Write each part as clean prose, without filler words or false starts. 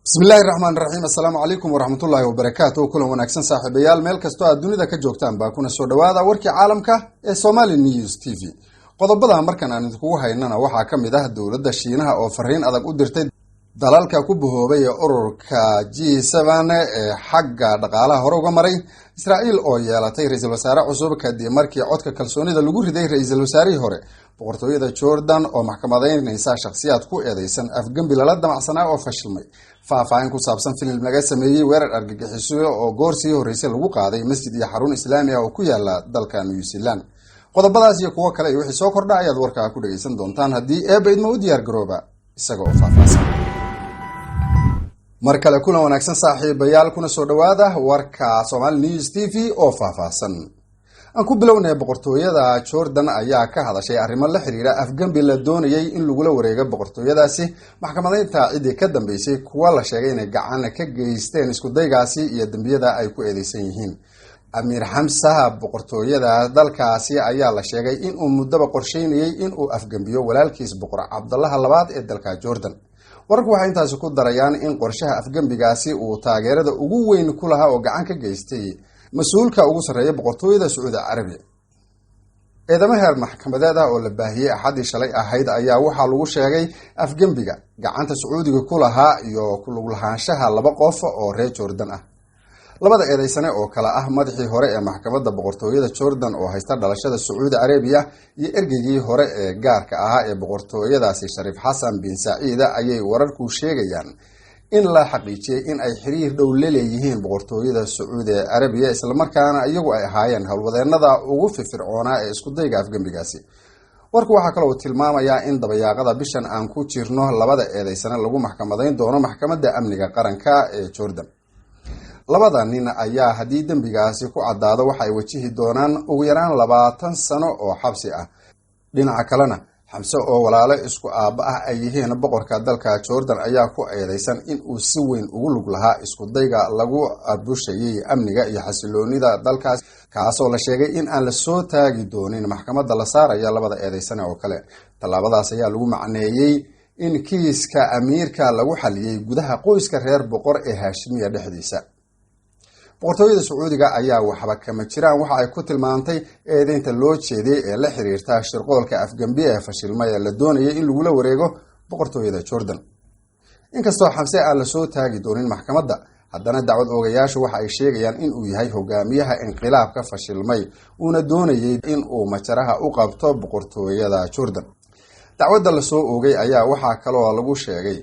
bismillahi raxmaan raxiim assalaamu calaykum waraxmatullaahi wabarakaatu. kulan wanaagsan saaxiibayaal meel kastoo aad dunida ka joogtaan baa kuna soo dhawaada warkii caalamka ee Somali News TV. qodobada markan aan idinku haynana waxaa ka mid ah dowladda Shiinaha oo fariin adag u dirtay dalalka ku bahoobay ee ururka G7 ee xagga dhaqaalaha hore uga maray Israa'iil oo yeelatay ra'iisul wasaare cusub kadib markii codka kalsoonida lagu riday ra'iisul wasaarihii hore. boqortooyada Jordan oo maxkamadeynaysa shakhsiyaad ku eedeysan afgambi lala damacsanaa oo fashilmay. faahfaahin ku saabsan filim laga sameeyay weerar argagixiso oo goorsii horeysay lagu qaaday masjid iyo xarun islaami ah oo ku yaala dalka New Zealand. qodobadaas iyo kuwo kale wixii soo kordha ayaad warka ku dhageysan doontaan haddii eebayd ma u diyaar garooba isaga oo faahfaahsan. mar kale kulan wanaagsan saaxiibayaal kuna soo dhawaada warka Somali News TV oo faahfaahsan. aan ku bilownay boqortooyada Jordan ayaa ka hadashay arrimo la xiriira afgambi la doonayay in lagu la wareego boqortooyadaasi. maxkamadeynta cidii ka dambeysay kuwa la sheegay inay gacan ka geysteen isku daygaasi iyo dambiyada ay ku eedeysan yihiin. Amiir Hamza boqortooyada dalkaasi ayaa la sheegay in uu muddo qorsheynayay in uu afgambiyo walaalkiis boqor Cabdullah labaad ee dalka Jordan. wararku waxay intaas ku darayaan in qorshaha afgambigaasi uu taageerada ugu weyn ku lahaa oo gacan ka geystay mas'uulka ugu sareeya boqortooyada Sacuudi Carabiya. eedamaha maxkamadeed oo la baahiyay axadii shalay ahayd ayaa waxaa lagu sheegay afgambiga gacanta Sacuudiga ku lahaa iyo ku lug lahaanshaha laba qof oo reer Jordan ah. labada eedeysane oo kala ah madaxii hore ee maxkamadda boqortooyada Jordan oo haysta dhalashada Sacuudi Carabiya iyo ergeygii hore ee gaarka ahaa ee boqortooyadaasi Sharif Hassan bin Said ayay wararku sheegayaan in la xaqiijiyay in ay xiriir dhow leeyihiin boqortooyada Sacuudi Carabiya isla markaana iyagu ay ahaayeen howlwadeenada ugu firfircoona ee isku dayga afgambigaasi. warku waxa kale oo tilmaamayaa in dabayaaqada bishan aan ku jirno labada eedeysane lagu maxkamadeyn doono maxkamadda amniga qaranka ee Jordan. labada nin ayaa haddii dambigaasi ku cadaado waxa ay wajihi doonaan ugu yaraan 20 sano oo xabsi ah. dhinaca kalena Hamza oo walaalo isku aaba ah ay yihiin boqorka dalka Jordan ayaa ku eedeysan in uu si weyn ugu lug lahaa isku dayga lagu arbushayay amniga iyo xasiloonida dalkaas, kaasoo la sheegay in aan la soo taagi doonin maxkamadda la saaraya labada eedeysane oo kale. tallaabadaas ayaa lagu macneeyay in kiiska amiirka lagu xaliyay gudaha qoyska reer boqor ee Haashimiya dhexdiisa. boqortooyada Sacuudiga ayaa waxba kama jiraan waxa ay ku tilmaantay eedeynta loo jeeday ee la xiriirta shirqoolka afgambi ee fashilmay ee la doonayay in lagu la wareego boqortooyada Jordan. inkastoo Hamza aan la soo taagi doonin maxkamadda, haddana dacwad oogayaashu waxa ay sheegayaan in uu yahay hogaamiyaha inqilaabka fashilmay uuna doonayay in uu majaraha u qabto boqortooyada Jordan. dacwadda la soo oogay ayaa waxaa kaloo lagu sheegay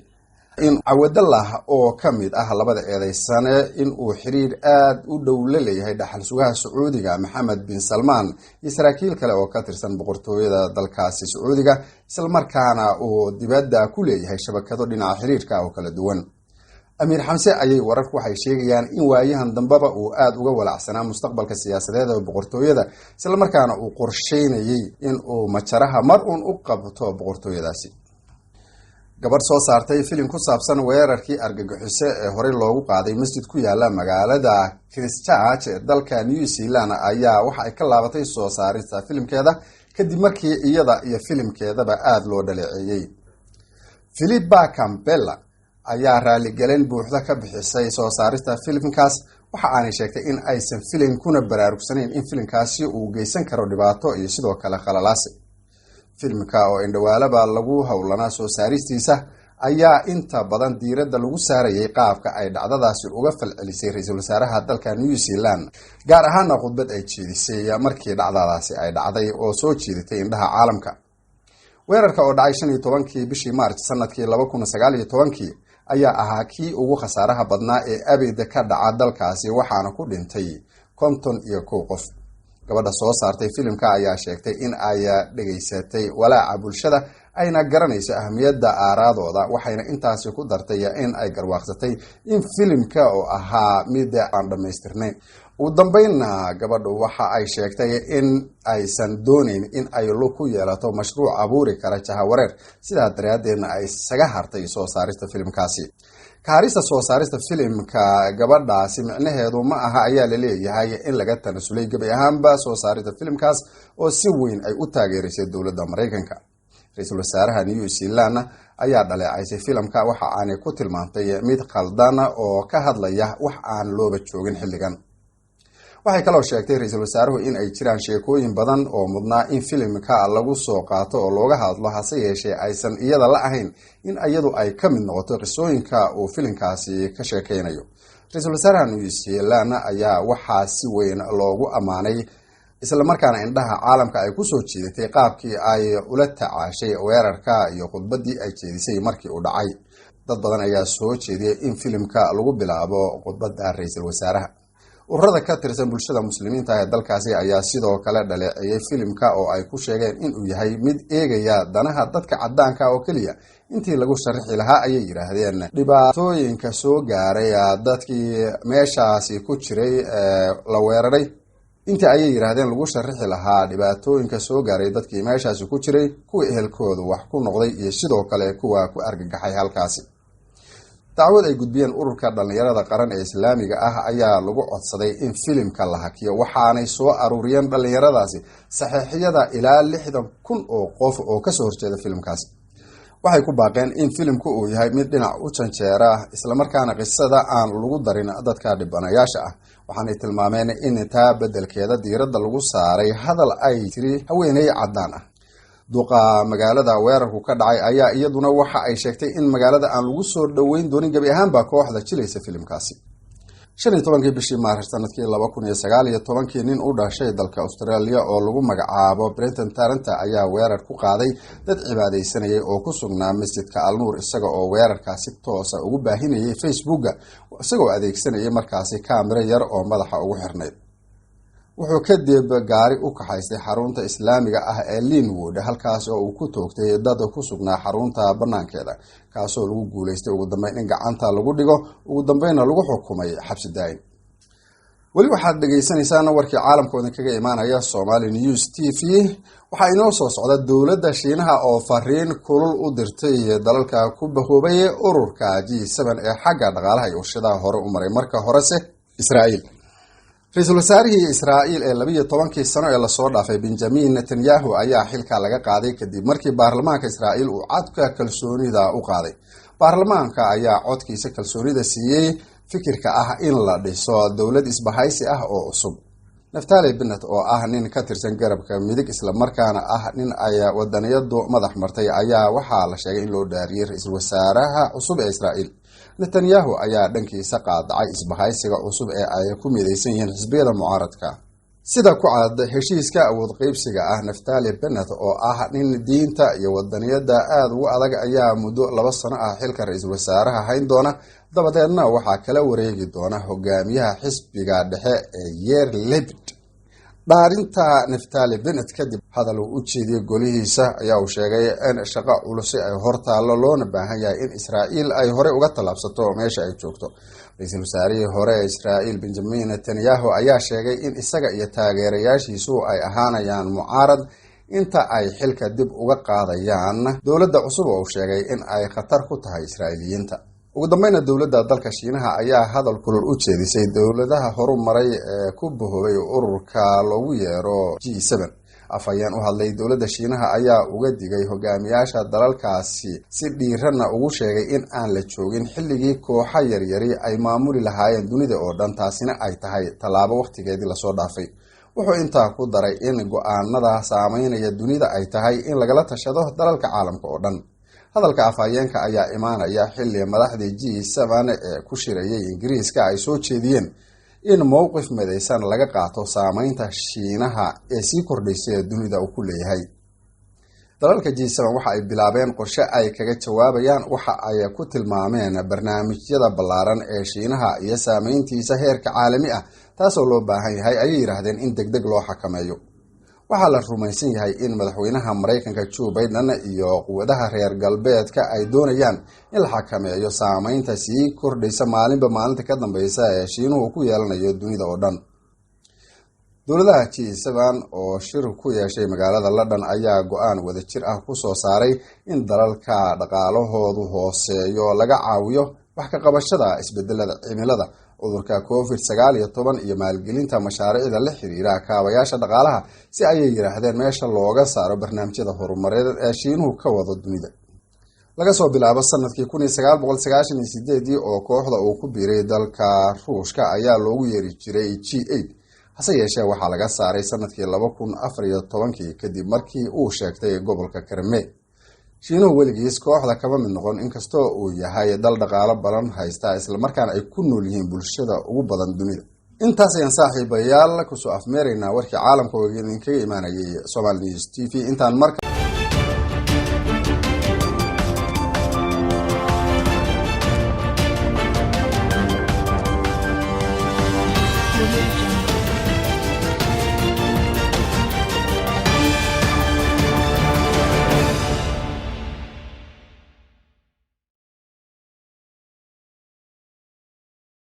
in Abdullah oo kamid ah labada eedeysane in uu xiriir aad u dhow la leeyahay dhaxal sugaha Sacuudiga Mohammed bin Salman iyo saraakiil kale oo ka tirsan boqortooyada dalkaasi Sacuudiga, isla markaana uu dibadda ku leeyahay shabakado dhinaca xiriirka oo kala duwan. Amiir Hamza ayay wararku waxay sheegayaan in waayahan dambaba uu aad uga walacsanaa mustaqbalka siyaasadeed ee boqortooyada, isla markaana uu qorsheynayay in uu majaraha mar uun u qabto boqortooyadaasi. gabadh soo saartay filim ku saabsan weerarkii argagixiso ee hore loogu qaaday masjid ku yaala magaalada Christchurch ee dalka New Zealand ayaa waxa ay ka laabatay soo saarista filimkeeda kadib markii iyada iyo filimkeedaba aad loo dhaleeceeyay. Philippa Campbell ayaa raaligelin buuxda ka bixisay soo saarista filimkaas, waxa aanay sheegtay in aysan filimkuna baraarugsanayn in filimkaasi uu geysan karo dhibaato iyo sidoo kale khalalaasi. filimka oo indhawaalaba lagu howlanaa soo saaristiisa ayaa inta badan diiradda lagu saarayay qaabka ay dhacdadaasi uga falcelisay ra'iisul wasaaraha dalka New Zealand, gaar ahaan khudbad ay jeedisay markii dhacdadaasi ay dhacday oo soo jeeditay indhaha caalamka. weerarka oo dhacay 15kii bishii Maarch sanadkii 2019 ayaa ahaa kii ugu khasaaraha badnaa ee abid ka dhaca dalkaasi, waxaana ku dhintay 51 qof. gabadha soo saartay filimka ayaa sheegtay in ay dhageysatay walaaca bulshada ayna garanayso ahmiyadda aaraadooda, waxayna intaasi ku dartay in ay garwaaqsatay in filimka oo ahaa mid aan dhamaystirnayn. ugu dambeynna gabadhu waxa ay sheegtay in aysan doonayn in ay lug ku yeelato mashruuc abuuri kara jahawareer, sidaa daraadeedna ay isaga hartay soo saarista filimkaasi. kaarista soo saarista filimka gabadhaasi micnaheedu ma aha ayaa la leeyahay in laga tanasulay gabi ahaanba soo saarista filimkaas oo si weyn ay u taageerisay dowladda Mareykanka. ra-iisul wasaaraha New Zealand ayaa dhaleecaysay filimka waxa aanay ku tilmaantay mid khaldan oo ka hadlaya wax aan looba joogin xilligan. waxay kaloo sheegtay ra-iisul wasaaruhu in ay jiraan sheekooyin badan oo mudnaa in filimka lagu soo qaato oo looga hadlo, hase yeeshee aysan iyada la ahayn in iyadu ay ka mid noqoto qisooyinka uu filimkaasi ka sheekeynayo. ra-iisul wasaaraha New Zealand ayaa waxaa si weyn loogu ammaanay isla markaana indhaha caalamka ay kusoo jiidatay qaabkii ay ula tacaashay weerarka iyo khudbadii ay jeedisay markii uu dhacay. dad badan ayaa soo jeediyay in filimka lagu bilaabo khudbadda ra-iisul wasaaraha. ururada ka tirsan bulshada muslimiinta ee dalkaasi ayaa sidoo kale dhaleeceeyay filimka oo ay ku sheegeen inuu yahay mid eegaya danaha dadka cadaanka oo keliya intii lagu sharixi lahaa ayay yiraahdeen dhibaatooyinka soo gaaray dadkii meeshaasi ku jiray la weeraray intii ayay yiraahdeen lagu sharixi lahaa dhibaatooyinka soo gaaray dadkii meeshaasi ku jiray kuwa ehelkoodu wax ku noqday iyo sidoo kale kuwa ku argagaxay halkaasi. dacwad ay gudbiyeen ururka dhalinyarada qaran ee islaamiga ah ayaa lagu codsaday in filimka la hakiyo, waxaanay soo aruuriyeen dhalinyaradaasi saxiixiyada ilaa 60,000 oo qof oo kasoo horjeeda filimkaasi. waxay ku baaqeen in filimku uu yahay mid dhinac u janjeera islamarkaana qisada aan lagu darin dadka dhibanayaasha ah. waxaanay tilmaameen in taa bedelkeeda diiradda lagu saaray hadal ay tiri haweeney cadaan ah. duqa magaalada weerarku ka dhacay ayaa iyaduna waxa ay sheegtay in magaalada aan lagu soo dhaweyn doonin gabi ahaanba kooxda jilaysa filimkaasi. 15 bishii Maaris sanadkii 2019 nin u dhashay dalka Australia oo lagu magacaabo Brenton Tarrant ayaa weerar ku qaaday dad cibaadeysanayay oo ku sugnaa masjidka Al-Nuur, isaga oo weerarkaasi toos ah ugu baahinayay Facebook isagoo adeegsanayay markaasi kaamiro yar oo madaxa ugu xirnayd. wuxuu kadib gaari u kaxaystay xarunta islaamiga ah ee Linwood, halkaas oo uu ku toogtay dad ku sugnaa xarunta banaankeeda, kaasoo lagu guuleystay ugu dambeyn in gacanta lagu dhigo, ugu dambeynna lagu xukumay xabsi daa'im. weli waxaad dhageysanaysaan warkii caalamkooda kaga imaanaya Somali News TV. waxaa inoo soo socda dowladda Shiinaha oo fariin kulul u dirtay dalalka ku bahoobay ururka G7 ee xagga dhaqaalaha iyo warshadaha hore u maray. marka horese Israa'iil. ra-iisul wasaarihii Israa'iil ee 12 sano ee lasoo dhaafay Benjamin Netanyahu ayaa xilka laga qaaday kadib markii baarlamaanka Israa'iil uu codka kalsoonida u qaaday. baarlamaanka ayaa codkiisa kalsoonida siiyey fikirka ah in la dhiso dowlad isbahaysi ah oo cusub. Naftali Bennett oo ah nin ka tirsan garabka midig isla markaana ah nin ay wadaniyadu madax martay ayaa waxaa la sheegay in loo dhaariyay ra-iisul wasaaraha cusub ee Israa'iil. Netanyahu ayaa dhankiisa qaadacay isbahaysiga cusub ee ay ku midaysan yihiin xisbiyada mucaaradka. sida ku cad heshiiska awood qaybsiga ah, Naftali Bennett oo ah nin diinta iyo wadaniyada aad ugu adag ayaa muddo 2 sano ah xilka ra-iisul wasaaraha hayn doona, dabadeedna waxaa kala wareegi doona hogaamiyaha xisbiga dhexe ee Yair Lapid. dhaarinta Naftali Bennett kadib hadal uu u jeediyay golihiisa ayaa uu sheegay in shaqo culus ay hortaalo loona baahan yahay in Israa'iil ay hore uga talaabsato meesha ay joogto. ra-iisul wasaarihii hore ee Israa'iil Benjamin Netanyahu ayaa sheegay in isaga iyo taageerayaashiisu ay ahaanayaan mucaarad inta ay xilka dib uga qaadayaan dowladda cusub oo uu sheegay in ay khatar ku tahay Israa'iiliyiinta. ugu dambeynna dowladda dalka Shiinaha ayaa hadal kulul u jeedisay dowladaha horumaray ee ku bahoobay ururka loogu yeero G7. afhayeen u hadlay dowladda Shiinaha ayaa uga digay hogaamiyaasha dalalkaasi si dhiirana ugu sheegay in aan la joogin xilligii kooxo yaryari ay maamuli lahaayeen dunida oo dhan, taasina ay tahay tallaabo waqtigeedii lasoo dhaafay. wuxuu intaa ku daray in go'aanada saameynaya dunida ay tahay in lagala tashado dalalka caalamka oo dhan. hadalka afhayeenka ayaa imaanaya xilli madaxdii G7 ee ku shirayay Ingiriiska ay soo jeediyeen in mowqif midaysan laga qaato saameynta Shiinaha ee sii kordhaysay dunida uu ku leeyahay. dalalka G7 waxa ay bilaabeen qorshe ay kaga jawaabayaan waxa ay ku tilmaameen barnaamijyada ballaaran ee Shiinaha iyo saameyntiisa heerka caalami ah, taasoo loo baahan yahay ayay yiraahdeen in degdeg loo xakameeyo. waxaa la rumaysan yahay in madaxweynaha Mareykanka Joe Biden iyo quwadaha reer galbeedka ay doonayaan in la xakameeyo saameynta sii kordhaysa maalinba maalinta ka dambeysa ee Shiinuhu ku yeelanayo dunida oo dhan. dowladaha G7 oo shir ku yeeshay magaalada London ayaa go'aan wadajir ah ku soo saaray in dalalka dhaqaalahoodu hooseeyo laga caawiyo wax ka qabashada isbedelada cimilada, cudurka COVID-19 iyo maalgelinta mashaariicda la xiriira kaabayaasha dhaqaalaha si ayay yiraahdeen meesha looga saaro barnaamijyada horumareed ee Shiinuhu ka wado dunida. laga soo bilaabo sanadkii 1998 oo kooxda uu ku biiray dalka Ruushka ayaa loogu yeeri jiray G8 hase yeeshee waxaa laga saaray sanadkii 2014 kadib markii uu sheegtay gobolka Crimea. Shiinuhu weligiis kooxda kama mid noqon inkastoo uu yahay dal dhaqaale badan haysta isla markaana ay ku nool yihiin bulshada ugu badan dunida. intaas ayaan saaxiibayaal ku soo afmeeraynaa warkii caalamka oo idinkaga imaanayay Somali News TV intaan markaa